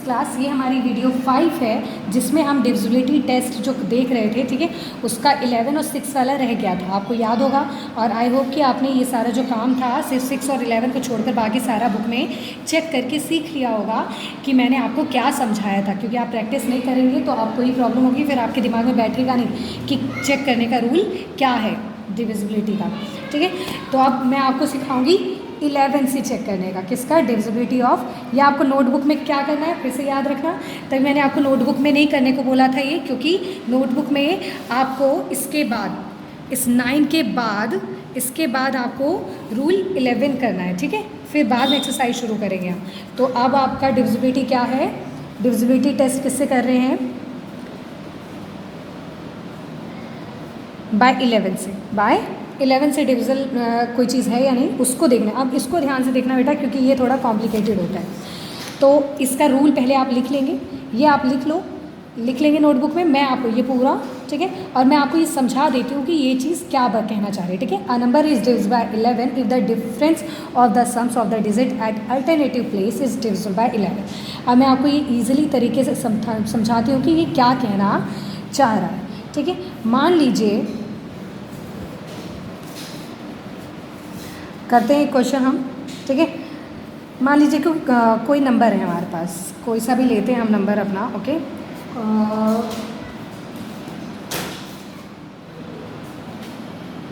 Class. ये हमारी video 5 है जिसमें हम डिविजिबिलिटी टेस्ट जो देख रहे थे, ठीक है, उसका 11 और 6 वाला रह गया था, आपको याद होगा। और आई होप कि आपने ये सारा जो काम था सिर्फ 6 और 11 को छोड़कर बाकी सारा बुक में चेक करके सीख लिया होगा कि मैंने आपको क्या समझाया था, क्योंकि आप प्रैक्टिस नहीं करेंगे तो आपको ही प्रॉब्लम होगी, फिर आपके दिमाग में बैठेगा नहीं कि चेक करने का रूल क्या है डिविजिबिलिटी का, ठीक है। तो अब मैं आपको सिखाऊंगी 11 से चेक करने का, किसका, डिविजिबिलिटी ऑफ। या आपको नोटबुक में क्या करना है फिर से याद रखना। तभी मैंने आपको नोटबुक में नहीं करने को बोला था ये, क्योंकि नोटबुक में आपको इसके बाद, इस 9 के बाद, इसके बाद आपको रूल 11 करना है, ठीक है। फिर बाद में एक्सरसाइज शुरू करेंगे हम। तो अब आपका डिविजिबिलिटी क्या है, डिविजिबिलिटी टेस्ट किससे कर रहे हैं, बाय 11 से। बाय 11 से डिविजल कोई चीज़ है या नहीं उसको देखना। अब इसको ध्यान से देखना बेटा, क्योंकि ये थोड़ा कॉम्प्लिकेटेड होता है। तो इसका रूल पहले आप लिख लेंगे, ये आप लिख लेंगे नोटबुक में। मैं आपको ये पूरा, ठीक है, और मैं आपको ये समझा देती हूँ कि ये चीज़ क्या कहना चाह रही है, ठीक है। A number is divisible by 11 if the difference of the sums of the digit at alternative place is divisible by 11। अब मैं आपको ये ईजिली तरीके से समझाती हूँ कि ये क्या कहना चाह रहा है, ठीक है। मान लीजिए, करते हैं क्वेश्चन हम, ठीक है। मान लीजिए कि कोई नंबर है हमारे पास, कोई सा भी लेते हैं हम नंबर अपना, ओके।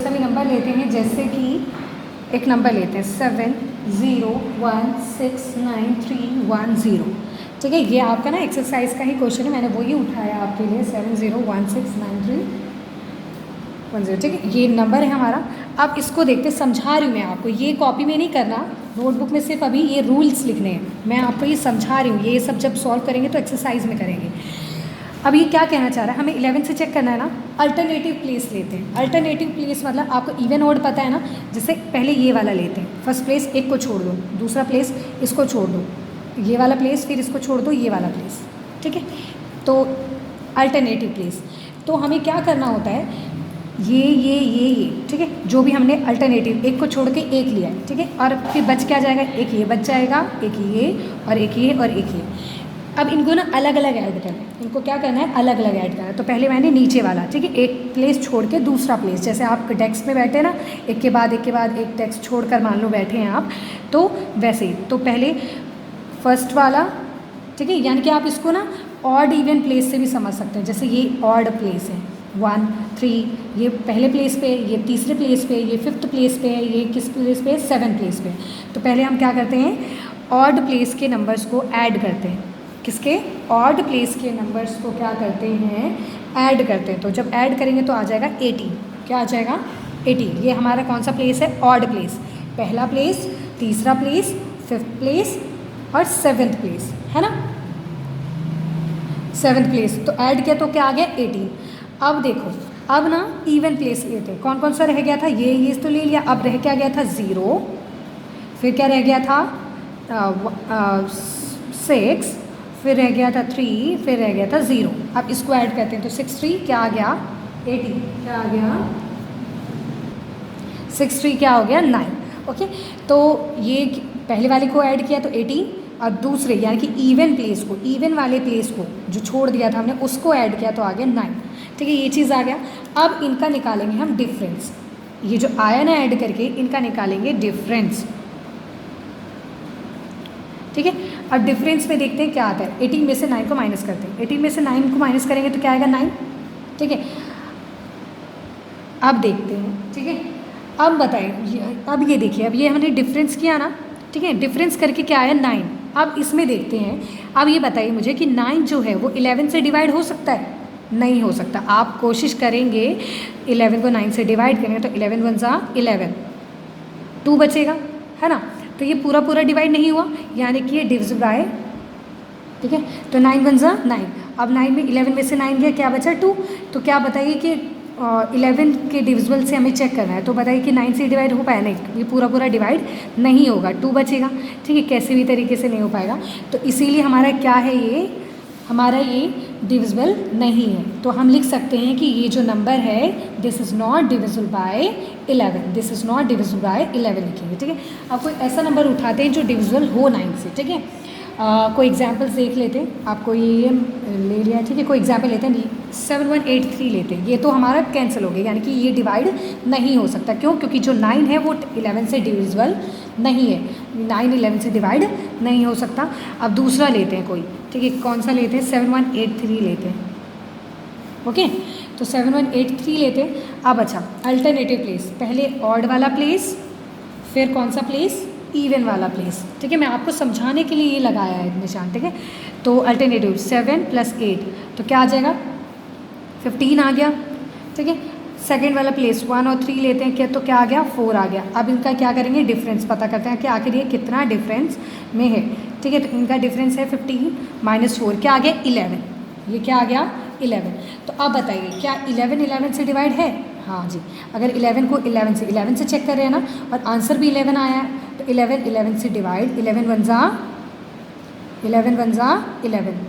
सभी नंबर लेते हैं, जैसे कि एक नंबर लेते हैं 70169310, ठीक है। ये आपका ना एक्सरसाइज का ही क्वेश्चन है, मैंने वही उठाया आपके लिए, 70169310, ठीक है। ये नंबर है हमारा। अब इसको देखते, समझा रही हूँ मैं आपको, ये कॉपी में नहीं करना, नोटबुक में सिर्फ अभी ये रूल्स लिखने हैं। मैं आपको ये समझा रही हूँ, ये सब जब सॉल्व करेंगे तो एक्सरसाइज में करेंगे। अब ये क्या कहना चाह रहा है, हमें 11 से चेक करना है ना। अल्टरनेटिव प्लेस लेते हैं। अल्टरनेटिव प्लेस मतलब आपको इवन ऑड पता है ना। जैसे पहले ये वाला लेते हैं, फर्स्ट प्लेस एक को छोड़ दो, दूसरा प्लेस इसको छोड़ दो, ये वाला प्लेस फिर इसको छोड़ दो, ये वाला प्लेस, ठीक है। तो अल्टरनेटिव प्लेस, तो हमें क्या करना होता है, ये, ठीक है, जो भी हमने अल्टरनेटिव, एक को छोड़ के एक लिया है, ठीक है, और फिर बच क्या जाएगा, एक ये बच जाएगा, एक ये और एक ये और एक ये। अब इनको ना अलग अलग ऐड करना है, इनको क्या करना है, अलग अलग ऐड करना है। तो पहले मैंने नीचे वाला, ठीक है, एक प्लेस छोड़ के दूसरा प्लेस, जैसे आप डेस्क में बैठे ना, एक के बाद एक डेस्क छोड़कर मान लो बैठे हैं आप, तो वैसे ही। तो पहले फर्स्ट वाला, ठीक है, यानी कि आप इसको ना ऑड इवन प्लेस से भी समझ सकते हैं। जैसे ये ऑड प्लेस है, 1 3, ये पहले प्लेस पे, ये तीसरे प्लेस पे, ये 5th प्लेस पे है, ये किस प्लेस पे, 7th प्लेस पे। तो पहले हम क्या करते हैं, ऑड प्लेस के नंबर्स को ऐड करते हैं। किसके, ऑड प्लेस के नंबर्स को क्या करते हैं, ऐड करते हैं। तो जब ऐड करेंगे तो आ जाएगा 18। क्या आ जाएगा, 18। ये हमारा कौन सा प्लेस है, ऑड प्लेस। पहला प्लेस, तीसरा प्लेस, 5th प्लेस और 7th प्लेस, है ना, 7th प्लेस। तो ऐड किया तो क्या आ गया, 18। अब देखो, अब ना इवन प्लेस लेते हैं। कौन कौन सा रह गया था, ये तो ले लिया। अब रह क्या गया था, 0, फिर क्या रह गया था, 6, फिर रह गया था 3, फिर रह गया था 0। अब इसको ऐड करते हैं तो 6 3 क्या आ गया, 18। क्या आ गया, 6 3 क्या हो गया, 9, ओके। तो ये पहले वाले को ऐड किया तो 18, और दूसरे यानी कि इवन प्लेस को, इवन वाले प्लेस को जो छोड़ दिया था हमने, उसको ऐड किया तो आ गया 9, ठीक है। ये चीज़ आ गया। अब इनका निकालेंगे हम डिफरेंस। ये जो आया ना ऐड करके, इनका निकालेंगे डिफरेंस, ठीक है। और डिफरेंस में देखते हैं क्या आता है। 18 में से 9 को माइनस करते हैं, 18 में से 9 को माइनस करेंगे तो क्या आएगा, 9, ठीक है। अब देखते हैं, ठीक है। अब बताइए, अब ये देखिए, अब ये हमने डिफरेंस किया ना, ठीक है, डिफरेंस करके क्या आया, 9। अब इसमें देखते हैं, अब ये बताइए मुझे कि 9 जो है वो 11 से डिवाइड हो सकता है, नहीं हो सकता। आप कोशिश करेंगे 11 को 9 से डिवाइड करेंगे तो 11 1 जा 11, 2 बचेगा, है ना। तो ये पूरा पूरा डिवाइड नहीं हुआ, यानी कि ये डिविजिबल बाय, ठीक है। तो 9 1 जा 9। अब 9 में 11 में से 9 गया, क्या बचा, 2। तो क्या बताइए कि 11 के डिविजिबल से हमें चेक करना है, तो बताइए कि 9 से डिवाइड हो पाया, नहीं, ये पूरा पूरा डिवाइड नहीं होगा, 2 बचेगा, ठीक है, कैसे भी तरीके से नहीं हो पाएगा। तो इसीलिए हमारा क्या है, ये हमारा ये डिविजिबल नहीं है। तो हम लिख सकते हैं कि ये जो नंबर है, this is not divisible by 11, this is not divisible by 11 लिखेंगे, ठीक है। अब कोई ऐसा नंबर उठाते हैं जो डिविजिबल हो 9 से, ठीक है। कोई एग्जांपल्स देख लेते हैं। आपको ये ले लिया, ठीक है। कोई एग्जांपल लेते हैं, 7183 लेते हैं। ये तो हमारा कैंसिल हो गया, यानी कि ये डिवाइड नहीं हो सकता। क्यों? क्योंकि जो 9 है वो 11 से डिविजिबल नहीं है। 9 11 से डिवाइड नहीं हो सकता। अब दूसरा लेते हैं कोई, ठीक है। कौन सा लेते हैं? 7183 लेते हैं। ओके, तो 7183 लेते हैं। अब अच्छा, अल्टरनेटिव प्लेस, पहले ऑड वाला प्लेस, फिर कौन सा प्लेस? इवन वाला प्लेस, ठीक है। मैं आपको समझाने के लिए ये लगाया है निशान, ठीक है। तो अल्टरनेटिव 7 + 8 तो क्या आ जाएगा? 15 आ गया, ठीक है। सेकेंड वाला प्लेस 1 और 3 लेते हैं, क्या तो क्या आ गया? 4 आ गया। अब इनका क्या करेंगे? डिफरेंस पता करते हैं कि आखिर ये कितना डिफरेंस में है, ठीक है। तो इनका डिफरेंस है 15 - 4, क्या आ गया? 11। ये क्या आ गया? 11। तो अब बताइए, क्या 11 11 से डिवाइड है? हाँ जी। अगर 11 को 11 से चेक कर रहे हैं ना, और आंसर भी 11 आया है, तो 11 11 से डिवाइड, 11 1 ज़ा 11,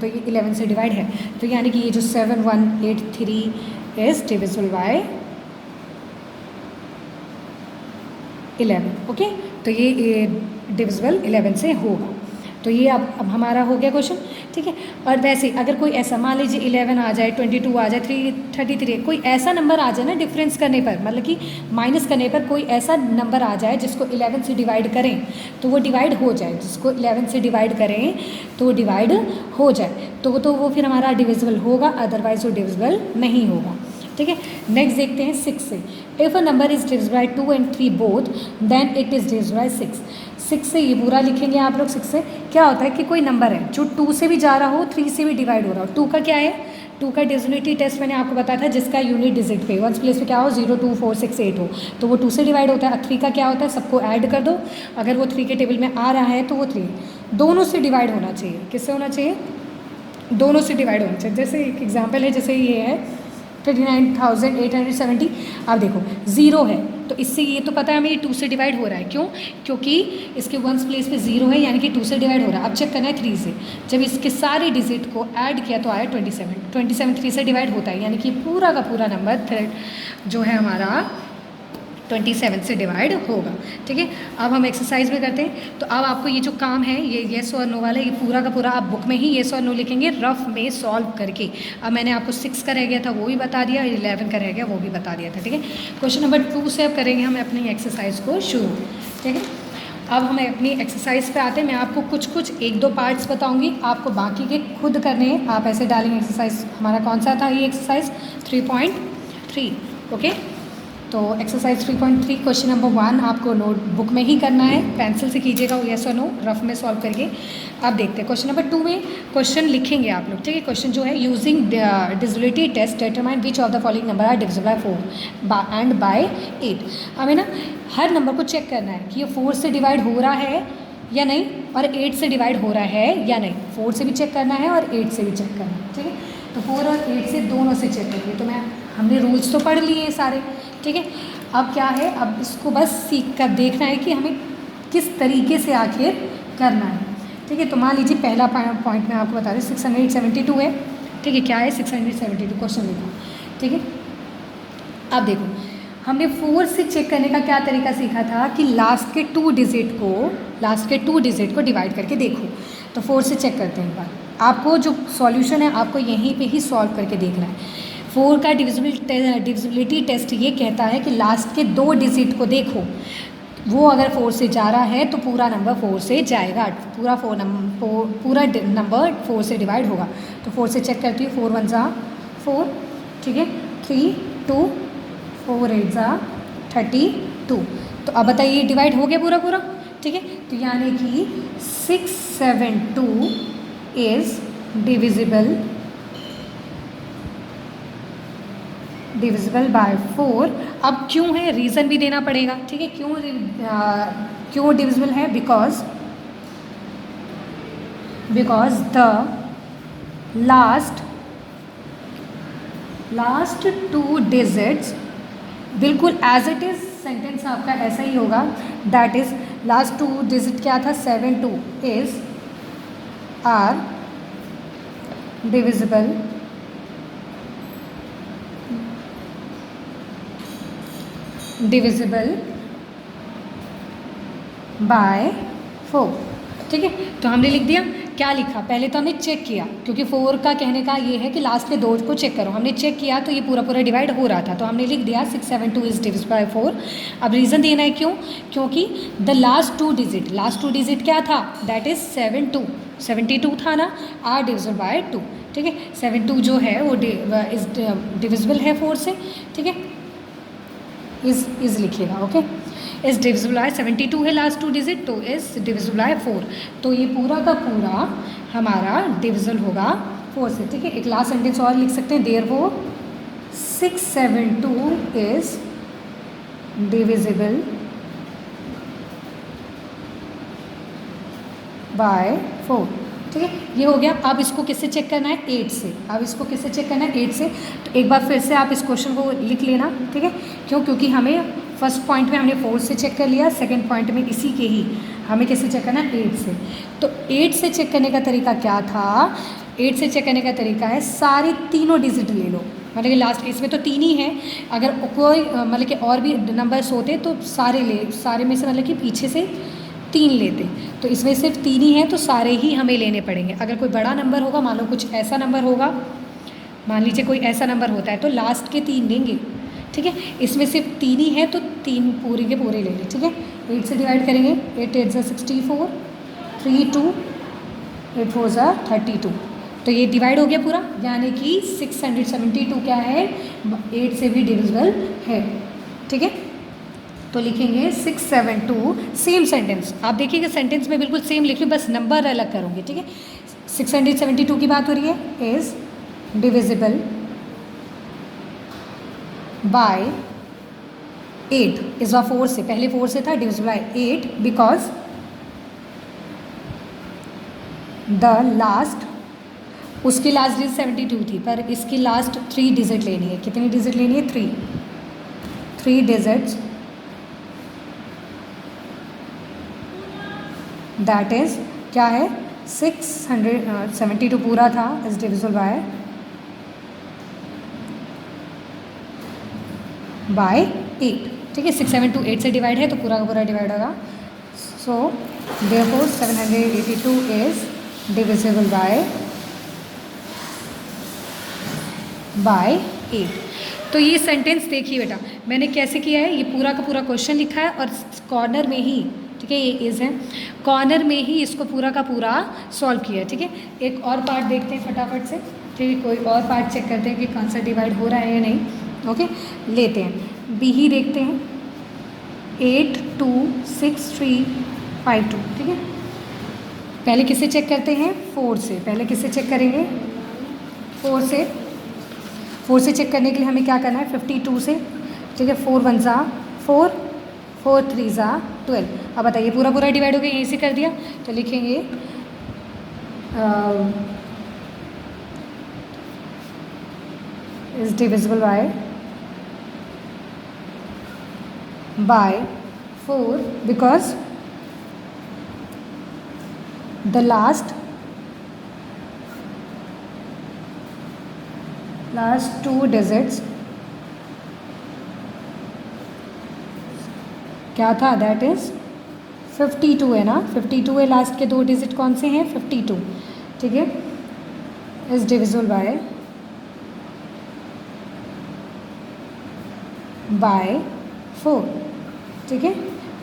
तो ये 11 से डिवाइड है। तो यानी कि ये जो 7183 इज डिविजिबल बाय 11। ओके, तो ये डिविजिबल 11 से होगा। तो ये अब हमारा हो गया क्वेश्चन, ठीक है। और वैसे अगर कोई ऐसा, मान लीजिए 11 आ जाए, 22 आ जाए, 333, कोई ऐसा नंबर आ जाए ना डिफरेंस करने पर, मतलब कि माइनस करने पर कोई ऐसा नंबर आ जाए जिसको 11 से डिवाइड करें तो वो डिवाइड हो जाए, जिसको 11 से डिवाइड करें तो वो डिवाइड हो जाए, तो वो फिर हमारा डिविजिबल होगा, अदरवाइज वो डिविजिबल नहीं होगा, ठीक है। नेक्स्ट देखते हैं 6 से। If a number is divisible by 2 and 3 both, then it is divisible by 6। 6 से ये पूरा लिखेंगे आप लोग। 6 से क्या होता है कि कोई नंबर है जो 2 से भी जा रहा हो, 3 से भी डिवाइड हो रहा हो। 2 का क्या है? 2 का डिविजिबिलिटी टेस्ट मैंने आपको बताया था, जिसका यूनिट डिजिट पे वंस प्लेस पे क्या हो, 0 2 4 6 8 हो, तो वो 2 से डिवाइड होता है। 3 का क्या होता है? सबको ऐड कर दो, अगर वो 3 के टेबल में आ रहा है तो वो 3 दोनों से डिवाइड होना चाहिए। किससे होना चाहिए? दोनों से डिवाइड होना चाहिए। जैसे एक एग्जाम्पल है, जैसे ये है 39,870। अब देखो 0 है, तो इससे ये तो पता है हमें ये 2 से डिवाइड हो रहा है। क्यों? क्योंकि इसके वंस प्लेस पे 0 है, यानी कि 2 से डिवाइड हो रहा है। अब चेक करना है 3 से। जब इसके सारे डिजिट को ऐड किया तो आया 27। 3 से डिवाइड होता है, यानी कि पूरा का पूरा नंबर जो है हमारा 27 से डिवाइड होगा, ठीक है। अब हम एक्सरसाइज में करते हैं। तो अब आपको ये जो काम है, ये येस और नो वाला, ये पूरा का पूरा आप बुक में ही येस और नो लिखेंगे, रफ में सॉल्व करके। अब मैंने आपको 6 का रह गया था वो भी बता दिया, 11 का रह गया वो भी बता दिया था, ठीक है। क्वेश्चन नंबर 2 से अब करेंगे हम अपनी एक्सरसाइज को शुरू, ठीक है। अब हम अपनी एक्सरसाइज पे आते हैं। मैं आपको कुछ 1-2 पार्ट्स बताऊंगी, आपको बाकी के खुद करने हैं। आप ऐसे डालेंगे। एक्सरसाइज हमारा कौन सा था? ये एक्सरसाइज 3.3, ओके। तो एक्सरसाइज 3.3 क्वेश्चन नंबर 1 आपको नोटबुक में ही करना है, पेंसिल से कीजिएगा येस और नो, रफ में सॉल्व करके। अब देखते हैं क्वेश्चन नंबर 2 में क्वेश्चन लिखेंगे आप लोग, ठीक है। क्वेश्चन जो है, using divisibility test determine which of the following number are divisible by 4 and by 8। हमें ना हर नंबर को चेक करना है कि ये 4 से डिवाइड हो रहा है या नहीं, और 8 से डिवाइड हो रहा है या नहीं। 4 से भी चेक करना है और 8 से भी चेक करना है, ठीक है। तो 4 और 8 से दोनों से चेक करेंगे। तो हमने रूल्स तो पढ़ लिए सारे, ठीक है। अब क्या है, अब इसको बस सीख कर देखना है कि हमें किस तरीके से आखिर करना है, ठीक है। तो मान लीजिए पहला पॉइंट मैं आपको बता रही हूँ, 672 है, ठीक है। क्या है? 672 क्वेश्चन लिखा, ठीक है। अब देखो, हमने 4 से चेक करने का क्या तरीका सीखा था कि लास्ट के 2 डिजिट को डिवाइड करके देखो। तो 4 से चेक करते हैं एक बार। आपको जो सॉल्यूशन है आपको यहीं पे ही सॉल्व करके देखना है। 4 का डिविजिबिलिटी टेस्ट ये कहता है कि लास्ट के 2 डिजिट को देखो, वो अगर 4 से जा रहा है तो पूरा नंबर 4 से जाएगा, पूरा नंबर 4 से डिवाइड होगा। तो 4 से चेक करती हूँ। 4 1 ज़ा 4, ठीक है। 3 2 4 8 ज़ा 32। तो अब बताइए डिवाइड हो गया पूरा, ठीक है। तो यानी कि 672 इज़ डिविजिबल बाय 4। अब क्यों है, रीज़न भी देना पड़ेगा, ठीक है। क्यों डिविजिबल है? बिकॉज द लास्ट 2 डिजिट्स, बिल्कुल एज इट इज़ सेंटेंस आपका ऐसा ही होगा। दैट इज़ लास्ट 2 डिजिट क्या था? 7 2 इज़ आर डिविजिबल बाय 4, ठीक है। तो हमने लिख दिया क्या लिखा, पहले तो हमने चेक किया, क्योंकि 4 का कहने का ये है कि लास्ट के 2 को चेक करो। हमने चेक किया तो ये पूरा पूरा डिवाइड हो रहा था, तो हमने लिख दिया 672 इज डिविजिबल बाय 4। अब रीज़न देना है क्यों, क्योंकि द लास्ट टू डिजिट क्या था, दैट इज़ 72 था ना, आर डिविजिबल बाय 2। ठीक है, 72 जो है वो इज डिविजिबल है 4 से। ठीक है, इज लिखिएगा, ओके। इज डिविजिबल बाय 72 है लास्ट टू डिजिट, तो इज डिविजिबल बाय 4। तो ये पूरा का पूरा हमारा डिविजिबल होगा 4 से। ठीक है, एक लास्ट सेंटेंस और लिख सकते हैं, देयरफॉर 672 इज डिविजिबल बाय 4। ठीक है, ये हो गया। अब इसको किससे चेक करना है, 8 से। अब इसको किससे चेक करना है, 8 से। तो एक बार फिर से आप इस क्वेश्चन को लिख लेना। ठीक है, क्यों, क्योंकि हमें फर्स्ट पॉइंट में हमने 4 से चेक कर लिया, सेकंड पॉइंट में इसी के ही हमें किससे चेक करना है, 8 से। तो 8 से चेक करने का तरीका क्या था, 8 से चेक करने का तरीका है सारे तीनों डिजिट ले लो। मतलब कि लास्ट इसमें तो 3 ही है, अगर कोई मतलब कि और भी नंबर्स होते तो सारे में से मतलब कि पीछे से 3 लेते, तो इसमें सिर्फ 3 ही हैं, तो सारे ही हमें लेने पड़ेंगे। अगर कोई बड़ा नंबर होगा, मान लो कुछ ऐसा नंबर होगा, मान लीजिए कोई ऐसा नंबर होता है, तो लास्ट के 3 लेंगे। ठीक है, इसमें सिर्फ 3 ही है, तो 3 पूरे के पूरे ले लें। ठीक है, 8 से डिवाइड करेंगे, 8 8 ज़ा 64, 3 2, 8 4 ज़ा 32। तो ये डिवाइड हो गया पूरा, यानी कि 672 क्या है, 8 से भी डिविजिबल है। ठीक है, तो लिखेंगे 672, सेम सेंटेंस। आप देखिएगा सेंटेंस में बिल्कुल सेम लिख रही हूँ, बस नंबर अलग करूँगी। ठीक है, 672 की बात हो रही है, इज़ डिविजिबल बाय 8। इस बार 4 से, पहले 4 से था, divisible by 8 because the last, उसकी लास्ट डिजिट 72 थी, पर इसकी लास्ट 3 डिजिट लेनी है। कितनी डिजिट लेनी है, 3 डिजिट्स, दैट इज़ क्या है, 672 पूरा था, इज डिविजिबल बाय 8। ठीक है, 672 8 से डिवाइड है, तो पूरा का पूरा डिवाइड होगा। So therefore 782 is divisible bye 8। तो ये सेंटेंस देखिए बेटा, मैंने कैसे किया है, ये पूरा का पूरा क्वेश्चन लिखा है और कॉर्नर में ही, ठीक है, ये इज़ है, कॉर्नर में ही इसको पूरा का पूरा सॉल्व किया है। ठीक है, एक और पार्ट देखते हैं फटाफट से। ठीक है, कोई और पार्ट चेक करते हैं कि कौन सा डिवाइड हो रहा है या नहीं। ओके, लेते हैं, बी ही देखते हैं, 8 2 6 3 5 2। ठीक है, पहले किससे चेक करते हैं, 4 से। पहले किससे चेक करेंगे, 4 से। 4 से चेक करने के लिए हमें क्या करना है, 52 से। ठीक है, 4 1 ज़ा 4, 4 3 ज़ा 12। अब बताइए पूरा पूरा डिवाइड हो गया, यहीं से कर दिया, तो लिखेंगे is divisible by 4 because the last 2 digits क्या था, दैट इज़ 52 है ना, 52 है, लास्ट के 2 डिजिट कौन से हैं, 52। ठीक है, इज डिविजिबल बाय 4। ठीक है,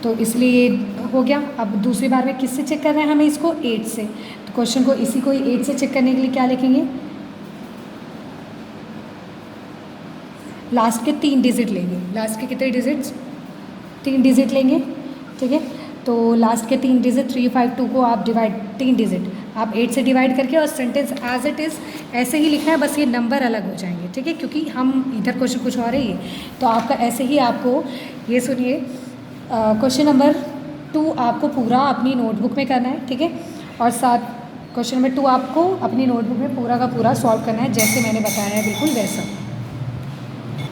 तो इसलिए हो गया। अब दूसरी बार में किससे चेक कर रहे हैं हमें इसको, 8 से। तो क्वेश्चन को इसी को 8 से चेक करने के लिए क्या लिखेंगे, लास्ट के 3 डिजिट लेंगे। लास्ट के कितने डिजिट्स, 3 डिजिट लेंगे। ठीक है, तो लास्ट के 3 डिजिट 3 5 2 को आप डिवाइड, 3 डिजिट आप 8 से डिवाइड करके, और सेंटेंस एज इट इज़ ऐसे ही लिखना है, बस ये नंबर अलग हो जाएंगे। ठीक है, क्योंकि हम इधर क्वेश्चन कुछ और है, तो आपका ऐसे ही आपको, ये सुनिए, क्वेश्चन नंबर 2 आपको पूरा अपनी नोटबुक में करना है। ठीक है, और साथ क्वेश्चन नंबर 2 आपको अपनी नोटबुक में पूरा का पूरा सॉल्व करना है, जैसे मैंने बताया है बिल्कुल वैसा।